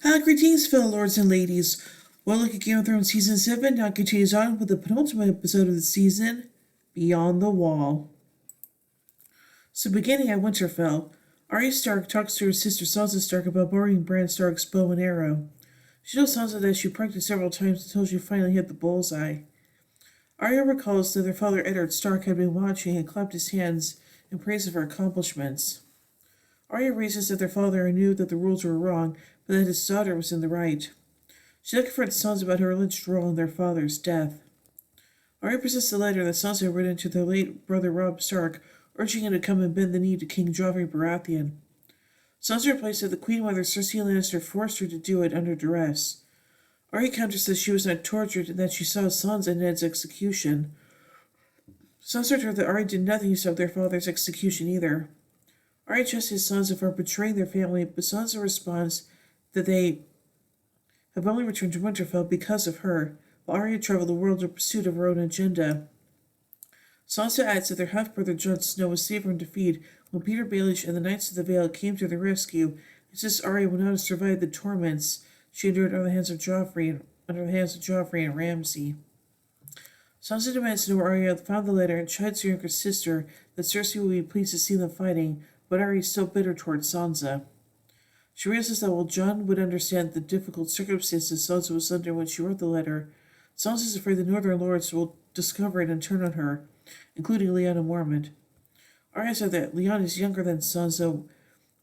Greetings, fellow lords and ladies. Well, look at Game of Thrones Season 7 now continues on with the penultimate episode of the season, Beyond the Wall. So, beginning at Winterfell, Arya Stark talks to her sister Sansa Stark about borrowing Bran Stark's bow and arrow. She tells Sansa that she practiced several times until she finally hit the bullseye. Arya recalls that her father Eddard Stark had been watching and clapped his hands in praise of her accomplishments. Arya reasons that their father knew that the rules were wrong, but that his daughter was in the right. She then confronts Sansa about her alleged role in their father's death. Arya presents the letter that Sansa had written to their late brother Robb Stark, urging him to come and bend the knee to King Joffrey Baratheon. Sansa replies that the Queen Mother Cersei Lannister forced her to do it under duress. Arya counters that she was not tortured and that she saw Sansa in Ned's execution. Sansa told her that Arya did nothing to stop their father's execution either. Arya chastises Sansa for betraying their family, but Sansa responds that they have only returned to Winterfell because of her, while Arya traveled the world in pursuit of her own agenda. Sansa adds that their half-brother Jon Snow was saved from defeat when Peter Baelish and the Knights of the Vale came to their rescue, and says Arya would not have survived the torments she endured under the hands of Joffrey and Ramsay. Sansa demands to know where Arya found the letter and chides her younger sister that Cersei will be pleased to see them fighting, but Arya is still bitter towards Sansa. She realizes that while Jon would understand the difficult circumstances Sansa was under when she wrote the letter, Sansa is afraid the Northern Lords will discover it and turn on her, including Lyanna Mormont. Arya said that Lyanna is younger than Sansa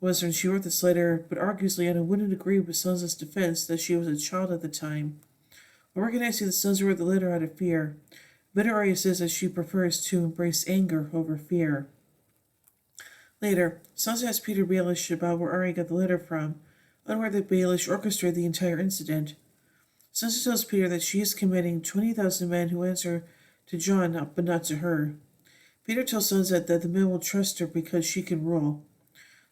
was when she wrote this letter, but argues Lyanna wouldn't agree with Sansa's defense that she was a child at the time. While recognizing that Sansa wrote the letter out of fear, bitter Arya says that she prefers to embrace anger over fear. Later, Sansa asks Peter Baelish about where Arya got the letter from, unaware that Baelish orchestrated the entire incident. Sansa tells Peter that she is commanding 20,000 men who answer to Jon, but not to her. Peter tells Sansa that the men will trust her because she can rule.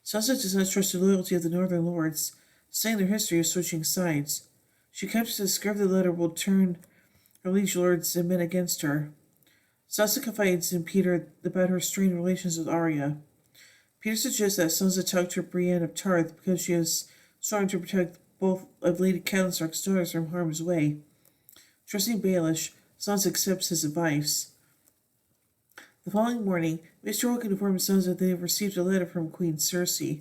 Sansa does not trust the loyalty of the Northern Lords, saying their history of switching sides. She counters that the script of the letter will turn her liege lords and men against her. Sansa confides in Peter about her strained relations with Arya. Peter suggests that Sansa talk to Brienne of Tarth because she is strong to protect both of Lady Catelyn Stark's daughters from harm's way. Trusting Baelish, Sansa accepts his advice. The following morning, Mr. Wilkin informs Sansa that they have received a letter from Queen Cersei.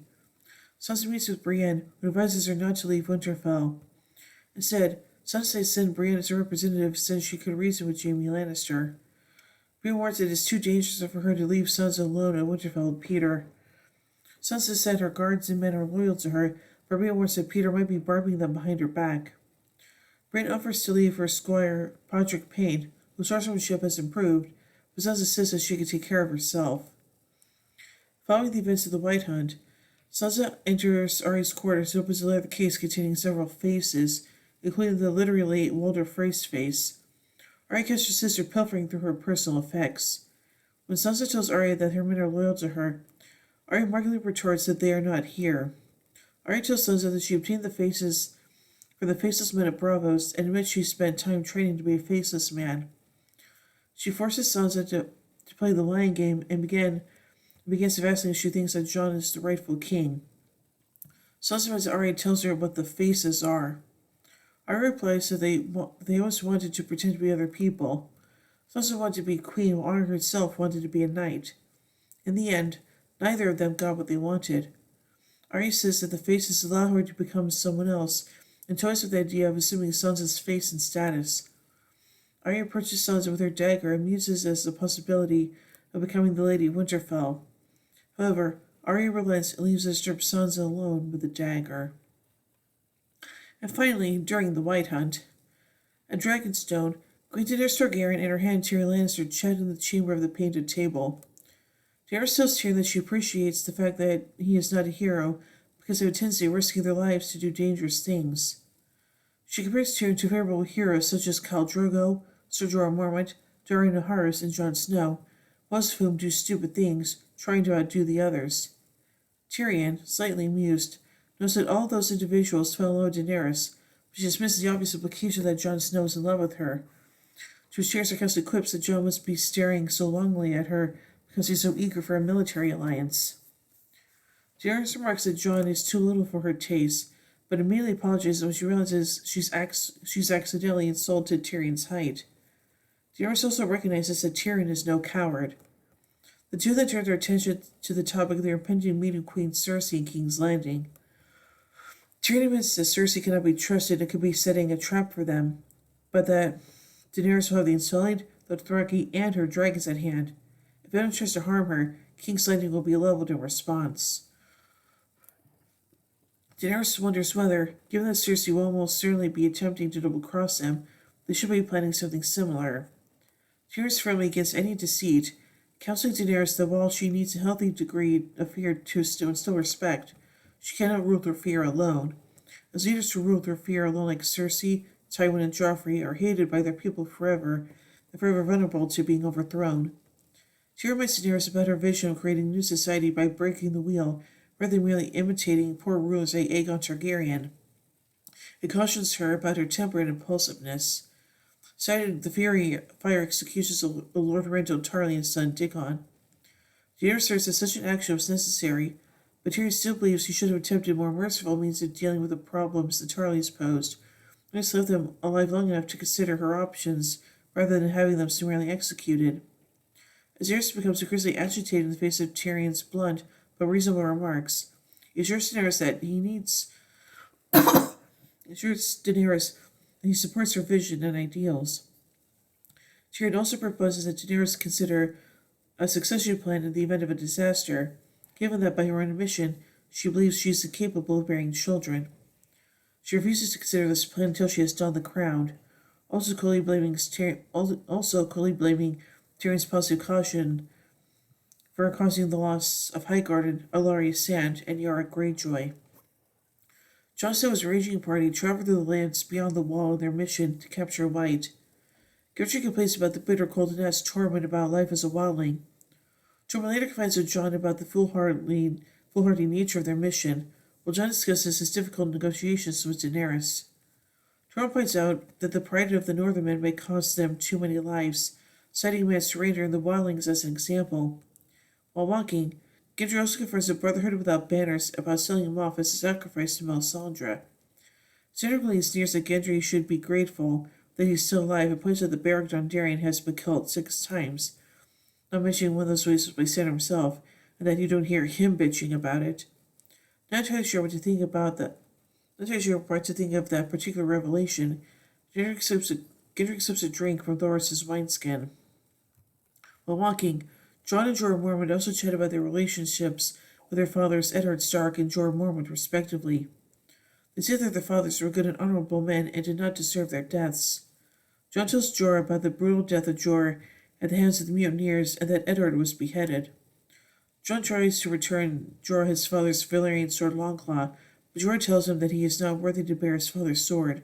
Sansa meets with Brienne, who advises her not to leave Winterfell. Instead, Sansa sends Brienne as a representative since she could reason with Jaime Lannister. Brienne warns that it is too dangerous for her to leave Sansa alone at Winterfell with Peter. Sansa said her guards and men are loyal to her, but Brienne warns that Peter might be barbing them behind her back. Brienne offers to leave her squire, Podrick Payne, whose horsemanship has improved, but Sansa says that she can take care of herself. Following the events of the White Hunt, Sansa enters Arya's quarters and opens a leather case containing several faces, including the literally Walder Frey's face. Arya catches her sister pilfering through her personal effects. When Sansa tells Arya that her men are loyal to her, Arya markedly retorts that they are not here. Arya tells Sansa that she obtained the faces for the faceless men at Braavos and admits she spent time training to be a faceless man. She forces Sansa to play the lying game and begins asking if she thinks that Jon is the rightful king. Sansa finds that Arya tells her what the faces are. Arya replies that they always wanted to pretend to be other people. Sansa wanted to be queen, while Arya herself wanted to be a knight. In the end, neither of them got what they wanted. Arya says that the faces allow her to become someone else, and toys with the idea of assuming Sansa's face and status. Arya approaches Sansa with her dagger and muses as the possibility of becoming the Lady of Winterfell. However, Arya relents and leaves her to strip Sansa alone with the dagger. And finally, during the White Hunt, at Dragonstone, Queen Daenerys Targaryen and her hand Tyrion Lannister chat in the chamber of the painted table. Daenerys tells Tyrion that she appreciates the fact that he is not a hero because they have a tendency of risking their lives to do dangerous things. She compares Tyrion to favorable heroes such as Khal Drogo, Ser Jorah Mormont, Daario Naharis, and Jon Snow, most of whom do stupid things, trying to outdo the others. Tyrion, slightly amused, knows that all those individuals fell in love with Daenerys, but she dismisses the obvious implication that Jon Snow is in love with her. She shares sarcastic quips that Jon must be staring so longingly at her because he's so eager for a military alliance. Daenerys remarks that Jon is too little for her taste, but immediately apologizes when she realizes she's accidentally insulted Tyrion's height. Daenerys also recognizes that Tyrion is no coward. The two then turn their attention to the topic of their impending meeting with Queen Cersei in King's Landing. Tyrion admits that Cersei cannot be trusted and could be setting a trap for them, but that Daenerys will have the Unsullied, the Dothraki, and her dragons at hand. If anyone tries to harm her, King's Landing will be leveled in response. Daenerys wonders whether, given that Cersei will almost certainly be attempting to double-cross them, they should be planning something similar. Tyrion is firmly against any deceit, counseling Daenerys that while she needs a healthy degree of fear to instill respect, she cannot rule through fear alone. As leaders who rule through fear alone like Cersei, Tywin, and Joffrey are hated by their people forever and forever vulnerable to being overthrown. Tyrion reminds Daenerys about her vision of creating a new society by breaking the wheel rather than merely imitating poor rulers like Aegon Targaryen. It cautions her about her temper and impulsiveness, citing the fire executions of Lord Randall Tarly's son Dickon. Daenerys asserts that such an action was necessary, but Tyrion still believes he should have attempted more merciful means of dealing with the problems the Tarlys posed, and has left them alive long enough to consider her options rather than having them summarily executed. As Daenerys becomes increasingly agitated in the face of Tyrion's blunt but reasonable remarks, he assures Daenerys that he supports her vision and ideals. Tyrion also proposes that Daenerys consider a succession plan in the event of a disaster, given that by her own admission she believes she is incapable of bearing children. She refuses to consider this plan until she has donned the crown, also coolly blaming Tyrion's positive caution for causing the loss of Highgarden, Alaria Sand, and Yara Greyjoy. Jon Snow's raging party traveled through the lands beyond the wall in their mission to capture White. Gertrude complains about the bitter cold and asks Tormund about life as a wildling. Tormund later confides with Jon about the foolhardy nature of their mission, while Jon discusses his difficult negotiations with Daenerys. Tormund points out that the pride of the Northermen may cost them too many lives, citing man's surrender and the wildlings as an example. While walking, Gendry also confers a brotherhood without banners about selling him off as a sacrifice to Melisandre. Cynically sneers that Gendry should be grateful that he's still alive and points out that Beric Dondarrion has been killed 6 times, not mentioning one of those ways was by Sandor himself, and that you don't hear him bitching about it. Not entirely sure what to think of that particular revelation, Gendry accepts a drink from Thoros' wineskin. While walking, Jon and Jorah Mormont also chat about their relationships with their fathers Eddard Stark and Jorah Mormont, respectively. They say that their fathers were good and honorable men and did not deserve their deaths. Jon tells Jorah about the brutal death of Jorah at the hands of the mutineers and that Eddard was beheaded. Jon tries to return Jorah his father's Valyrian sword Longclaw, but Jorah tells him that he is not worthy to bear his father's sword,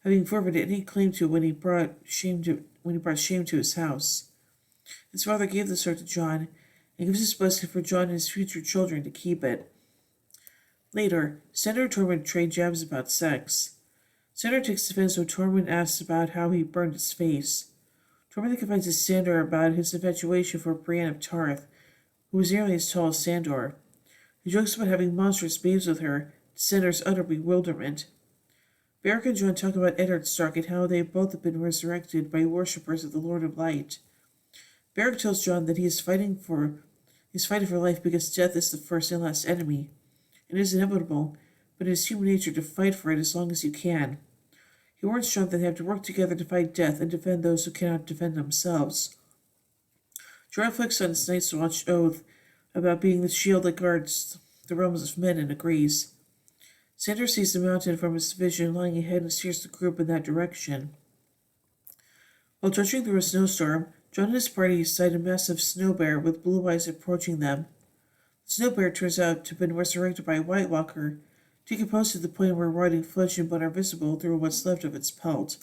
having forfeited any claim to it when he brought shame to his house. His father gave the sword to Jon and gives his blessing for Jon and his future children to keep it. Later, Sandor and Tormund trade jabs about sex. Sandor takes offense when Tormund asks about how he burned his face. Tormund then confides to Sandor about his infatuation for Brienne of Tarth, who was nearly as tall as Sandor. He jokes about having monstrous babes with her, to Sandor's utter bewilderment. Beric and Jon talk about Eddard Stark and how they both have been resurrected by worshippers of the Lord of Light. Beric tells Jon that he is fighting for life because death is the first and last enemy. It is inevitable, but it is human nature to fight for it as long as you can. He warns Jon that they have to work together to fight death and defend those who cannot defend themselves. Jon reflects on his Night's Watch oath about being the shield that guards the realms of men and agrees. Sandor sees the mountain from his vision lying ahead and steers the group in that direction. While trudging through a snowstorm, Jon and his party sight a massive snow bear with blue eyes approaching them. The snow bear turns out to have been resurrected by a White Walker, decomposed to the point where rotting flesh and bone are visible through what's left of its pelt.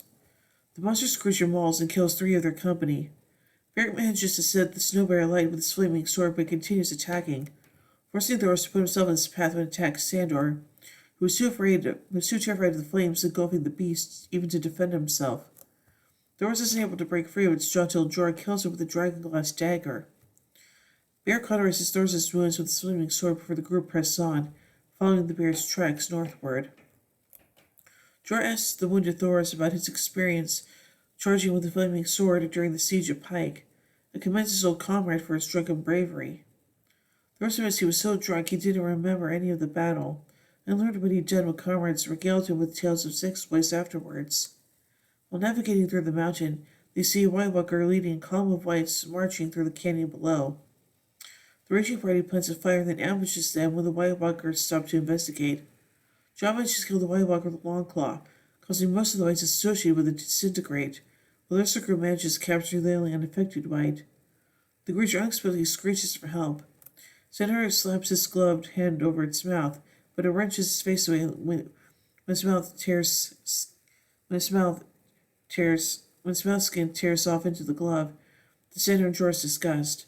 The monstrous creature mauls and kills 3 of their company. Beric manages to set the snow bear alight with his flaming sword but continues attacking, forcing Thoros to put himself in his path and attack Sandor, who was too terrified of the flames engulfing the beast even to defend himself. Thoros isn't able to break free of its jaw till Jorah kills him with a dragonglass dagger. Beric cauterizes Thoros' wounds with his flaming sword before the group press on, following the bear's tracks northward. Jorah asks the wounded Thoros about his experience charging with the flaming sword during the siege of Pike, and commends his old comrade for his drunken bravery. Thoros admits he was so drunk he didn't remember any of the battle, and learned what he'd done when comrades regaled him with tales of exploits afterwards. While navigating through the mountain, they see a White Walker leading a column of whites marching through the canyon below. The raging party plants a fire and then ambushes them when the White Walkers stop to investigate. Jon manages to kill the White Walker with Longclaw, causing most of the whites associated with it to disintegrate, while the rest of the group manages to capture the only unaffected white. The creature unexpectedly screeches for help. Senator slaps his gloved hand over its mouth, but it wrenches his face away when his mouth skin tears off into the glove. The senator enjoys disgust.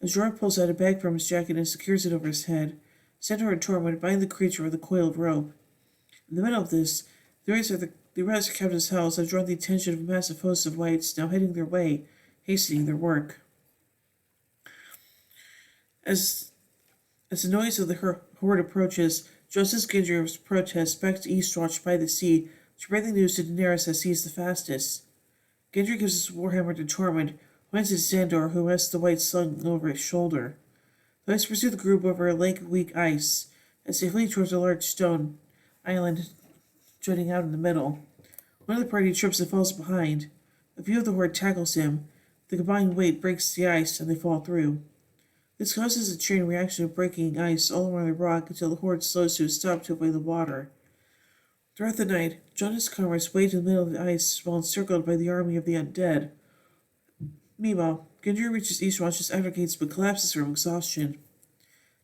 As Jorah pulls out a bag from his jacket and secures it over his head, Senator and Tormund bind the creature with a coil of rope. In the middle of this, the rest of Captain's house have drawn the attention of a massive host of whites now heading their way, hastening their work. As the noise of the horde approaches, Justice Gendry protests back to Eastwatch by the sea to bring the news to Daenerys as he is the fastest. Gendry gives his warhammer to Tormund, who hands it to Sandor, who has the white slung over his shoulder. The whites pursue the group over a lake of weak ice as they flee towards a large stone island jutting out in the middle. One of the party trips and falls behind. A few of the horde tackles him. The combined weight breaks the ice and they fall through. This causes a chain reaction of breaking ice all around the rock until the horde slows to a stop to avoid the water. Throughout the night, Jon and his comrades wait in the middle of the ice while encircled by the army of the undead. Meanwhile, Gendry reaches Eastwatch's outer gates but collapses from exhaustion.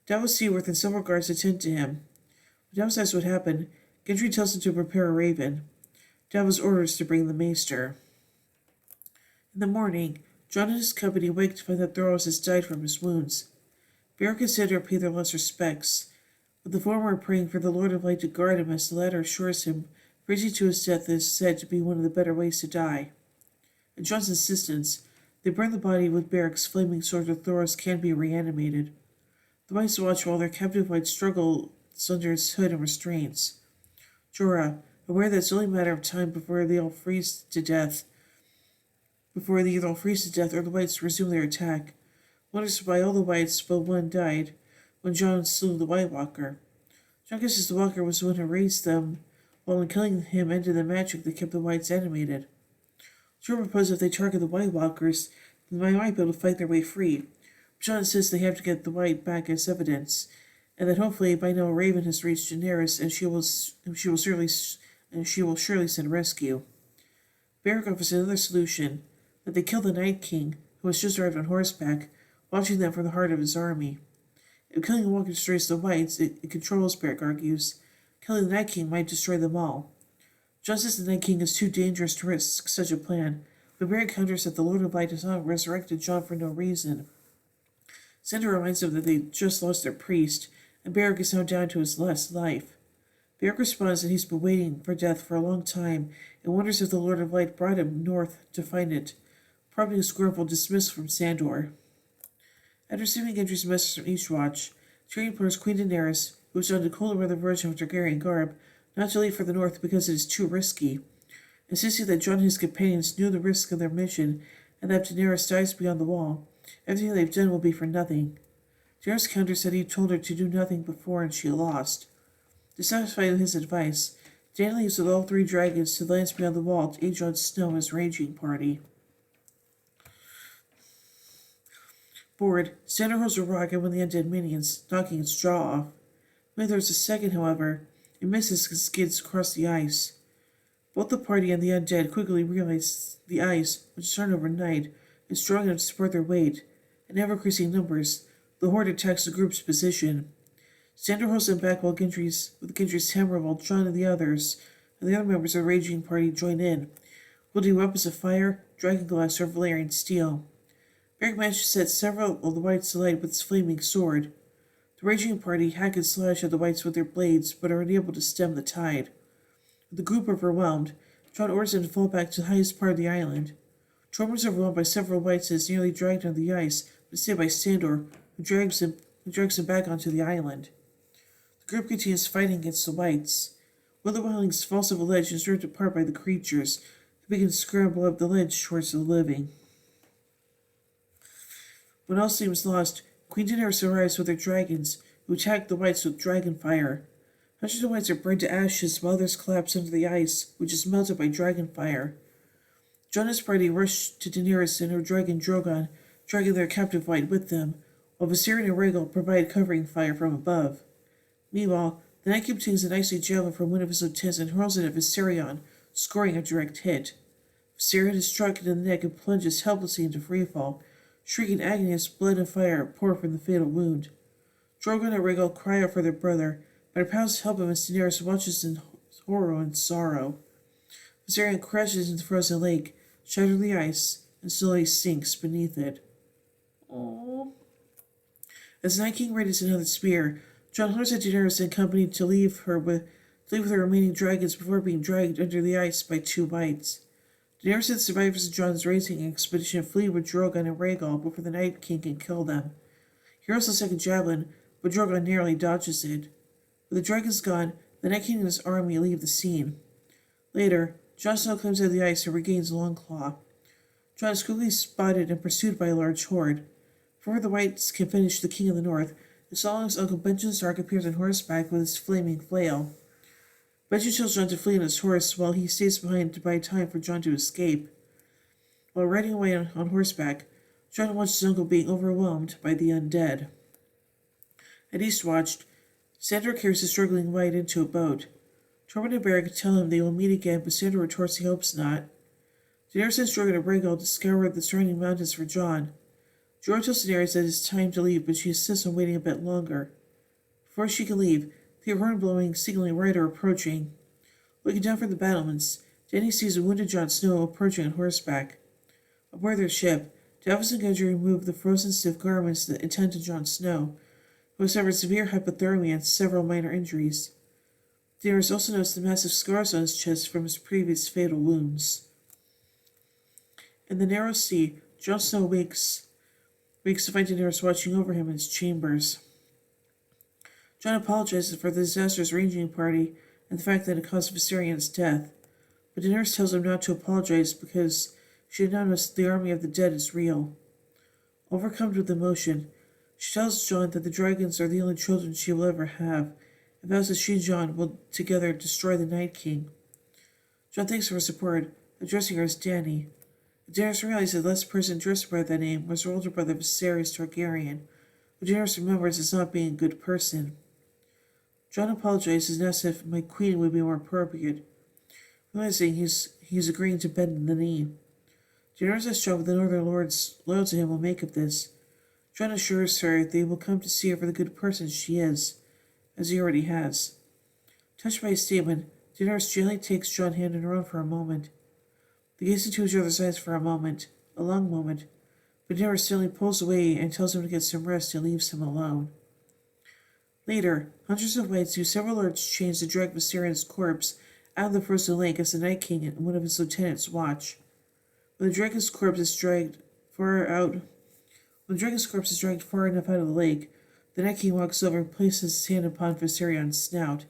Davos Seaworth and several guards attend to him. When Davos asks what happened, Gendry tells him to prepare a raven. Davos orders to bring the maester. In the morning, Jon and his company wake to find that Thoros has died from his wounds. Beric and Sandor pay their last respects, but the former are praying for the Lord of Light to guard him as the latter assures him freezing to his death is said to be one of the better ways to die. At Jon's insistence, they burn the body with Beric's flaming sword so Thoros can be reanimated. The whites watch while their captive white struggles under its hood and restraints. Jorah, aware that it's only a matter of time before they all freeze to death or the whites resume their attack, wonders why all the whites but one died when Jon slew the White Walker. Jon guesses the Walker was the one who raised them, while in killing him ended the magic that kept the whites animated. Jorah proposes if they target the White Walkers, then they might be able to fight their way free. Jon insists they have to get the white back as evidence, and that hopefully by now a raven has reached Daenerys and she will surely send rescue. Beric offers another solution, that they kill the Night King, who has just arrived on horseback, watching them from the heart of his army. If killing a Walker destroys the whites, it controls, Beric argues. Killing the Night King might destroy them all. Jon says the Night King is too dangerous to risk such a plan, but Beric counters that the Lord of Light has not resurrected Jon for no reason. Sandor reminds them that they just lost their priest, and Beric is now down to his last life. Beric responds that he's been waiting for death for a long time, and wonders if the Lord of Light brought him north to find it, prompting a scornful dismissal from Sandor. After receiving Gendry's message from Eastwatch, Tyrion implores Queen Daenerys, who is donned a cooler weather version of Targaryen garb, not to leave for the north because it is too risky, insisting that Jon and his companions knew the risk of their mission, and that if Daenerys dies beyond the wall, everything they've done will be for nothing. Daenerys counters that he told her to do nothing before and she lost. Dissatisfied with his advice, Dany leaves with all three dragons to the lands beyond the wall to aid Jon Snow and his raging party. Bored, Sandor hurls a rock at one of the undead minions, knocking its jaw off. When there's a second, however, it misses and skids across the ice. Both the party and the undead quickly realize the ice, which is turned overnight, is strong enough to support their weight. In ever-increasing numbers, the horde attacks the group's position. Sandor holds them back with Gendry's hammer while Jon and the other members of the raging party join in, wielding weapons of fire, dragonglass, or Valyrian steel. Beric manages to set several of the whites alight with his flaming sword. The raging party hack and slash at the whites with their blades, but are unable to stem the tide. With the group overwhelmed, Jon orders them to fall back to the highest part of the island. Tormund is overwhelmed by several whites and is nearly dragged on the ice, but saved by Sandor, who drags him back onto the island. The group continues fighting against the whites. Will the wildlings falls off a ledge and ripped apart by the creatures, who begin to scramble up the ledge towards the living. When all seems lost, Queen Daenerys arrives with her dragons, who attack the whites with dragon fire. Hundreds of whites are burned to ashes while others collapse under the ice, which is melted by dragon fire. Jon and his party rush to Daenerys and her dragon Drogon, dragging their captive white with them, while Viserion and Rhaegal provide covering fire from above. Meanwhile, the Night King obtains an icy javelin from one of his lieutenants and hurls it at Viserion, scoring a direct hit. Viserion is struck in the neck and plunges helplessly into freefall, shrieking agony as blood and fire pour from the fatal wound. Drogon and Rhaegal cry out for their brother, but are pounds to help him as Daenerys watches in horror and sorrow. Viserion crashes into the frozen lake, shattering the ice, and slowly sinks beneath it. Aww. As the Night King raises another spear, Jon hunters at Daenerys and company to leave with the remaining dragons before being dragged under the ice by two whites. Daenerys and the survivors of Jon's raising expedition flee with Drogon and Rhaegal before the Night King can kill them. He hurls the second javelin, but Drogon narrowly dodges it. With the dragons gone, the Night King and his army leave the scene. Later, Jon Snow climbs out of the ice and regains Longclaw. Jon is quickly spotted and pursued by a large horde. Before the whites can finish the King of the North, his long uncle Benjen Stark appears on horseback with his flaming flail. Benjen tells Jon to flee on his horse while he stays behind to buy time for Jon to escape. While riding away on horseback, Jon watches his uncle being overwhelmed by the undead. At Eastwatch, Sandor carries the struggling white into a boat. Tormund and Beric tell him they will meet again, but Sandor retorts he hopes not. Daenerys sends Drogon and Rhaegal to scour the surrounding mountains for Jon. Jorah tells Daenerys that it's time to leave, but she insists on waiting a bit longer. Before she can leave, the horn-blowing, signaling rider approaching. Looking down from the battlements, Dany sees a wounded Jon Snow approaching on horseback. Aboard their ship, Davos and Gendry remove the frozen stiff garments that attend to Jon Snow, who has suffered severe hypothermia and several minor injuries. Daenerys also notes the massive scars on his chest from his previous fatal wounds. In the narrow sea, Jon Snow wakes to find Daenerys watching over him in his chambers. Jon apologizes for the disastrous ranging party and the fact that it caused Viserion's death, but Daenerys tells him not to apologize because she had noticed the army of the dead is real. Overcome with emotion, she tells Jon that the dragons are the only children she will ever have, and vows that she and Jon will together destroy the Night King. Jon thanks her for support, addressing her as Dany. Daenerys realizes the last person addressed by that name was her older brother Viserys Targaryen, who Daenerys remembers as not being a good person. Jon apologizes and asks if my queen would be more appropriate, realizing he's agreeing to bend the knee. Daenerys asks Jon what the Northern Lords loyal to him will make of this. Jon assures her they will come to see her for the good person she is, as he already has. Touched by his statement, Daenerys gently takes Jon hand in her own for a moment. They gaze into each other's eyes for a long moment, but Daenerys suddenly pulls away and tells him to get some rest and leaves him alone. Later, hundreds of whites use several large chains to drag Viserion's corpse out of the frozen lake as the Night King and one of his lieutenants watch. When the dragon's corpse is dragged far enough out of the lake, the Night King walks over and places his hand upon Viserion's snout.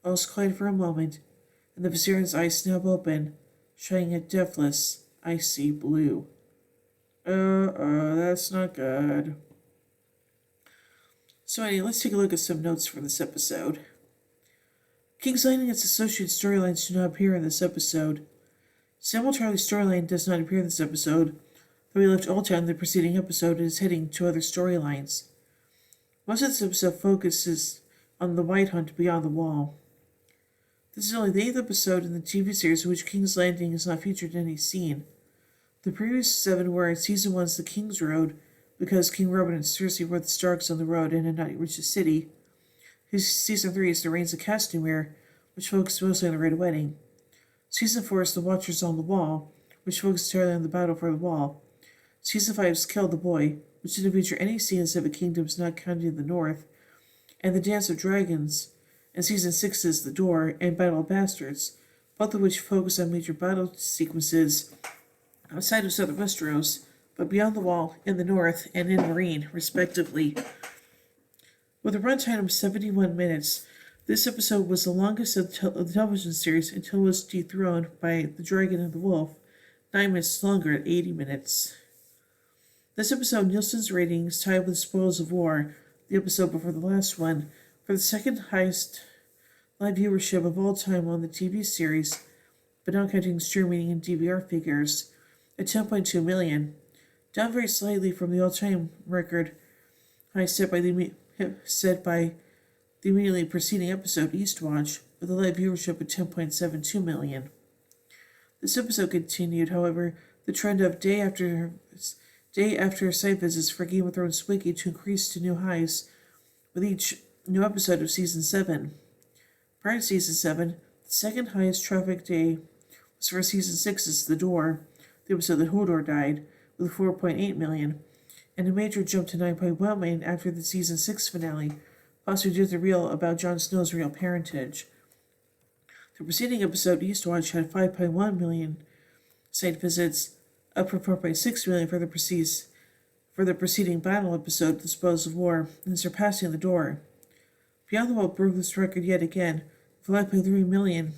All is quiet for a moment, and the Viserion's eyes snap open, shining a deathless, icy blue. That's not good. So anyway, let's take a look at some notes for this episode. King's Landing and its associated storylines do not appear in this episode. Samwell Tarly's storyline does not appear in this episode, though he left Oldtown in the preceding episode and is heading to other storylines. Most of this episode focuses on the White Hunt beyond the Wall. This is only the 8th episode in the TV series in which King's Landing is not featured in any scene. The previous 7 were in Season 1's The King's Road, because King Robin and Cersei rode the Starks on the road and had not reached the city. Season 3 is The Reigns of Castamere, which focuses mostly on the Red Wedding. Season 4 is The Watchers on the Wall, which focuses entirely on the battle for the Wall. Season 5 is Kill the Boy, which didn't feature any scenes of the kingdoms not counting the North, and The Dance of Dragons, and Season 6 is The Door and Battle of Bastards, both of which focus on major battle sequences outside of southern Westeros, but beyond the Wall, in the North, and in Meereen, respectively. With a runtime of 71 minutes, This episode was the longest of the television series until it was dethroned by The Dragon and the Wolf, 9 minutes longer at 80 minutes. This episode, Nielsen's ratings tied with Spoils of War, the episode before the last one, for the second highest live viewership of all time on the TV series, but not counting streaming and DVR figures, at 10.2 million, down very slightly from the all-time record high set by the immediately preceding episode, Eastwatch, with a live viewership of 10.72 million. This episode continued, however, the trend of day after site visits for Game of Thrones Wiki to increase to new highs with each new episode of Season 7. Prior to Season 7, the second highest traffic day was for Season 6's The Door, the episode that Hodor died, with 4.8 million, and a major jump to 9.1 million after the Season 6 finale, possibly due to the reveal about Jon Snow's real parentage. The preceding episode, Eastwatch, had 5.1 million site visits, up from 4.6 million for the preceding battle episode, The Spoils of War, and surpassing The Door. Beyond the Wall broke this record yet again, with 5.3 million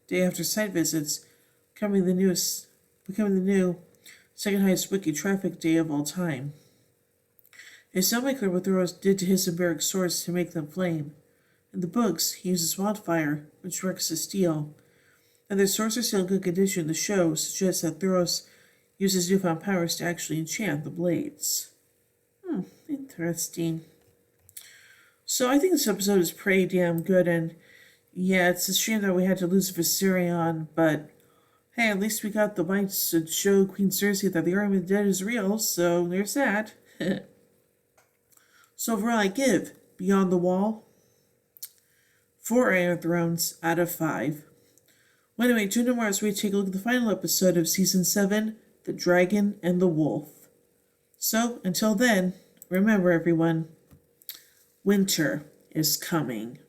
day after site visits, becoming the new second highest wiki traffic day of all time. It's not clear what Thoros did to his Hisenberg swords to make them flame. In the books, he uses wildfire, which works as steel. And their swords are still in good condition. The show suggests that Thoros uses newfound powers to actually enchant the blades. Interesting. So I think this episode is pretty damn good, and yeah, it's a shame that we had to lose Viserion, but hey, at least we got the rights to show Queen Cersei that the Army of the Dead is real, so there's that. So overall, I give Beyond the Wall 4 Iron Thrones out of 5. Well, anyway, tune in tomorrow as we take a look at the final episode of Season 7, The Dragon and the Wolf. So, until then, remember everyone, winter is coming.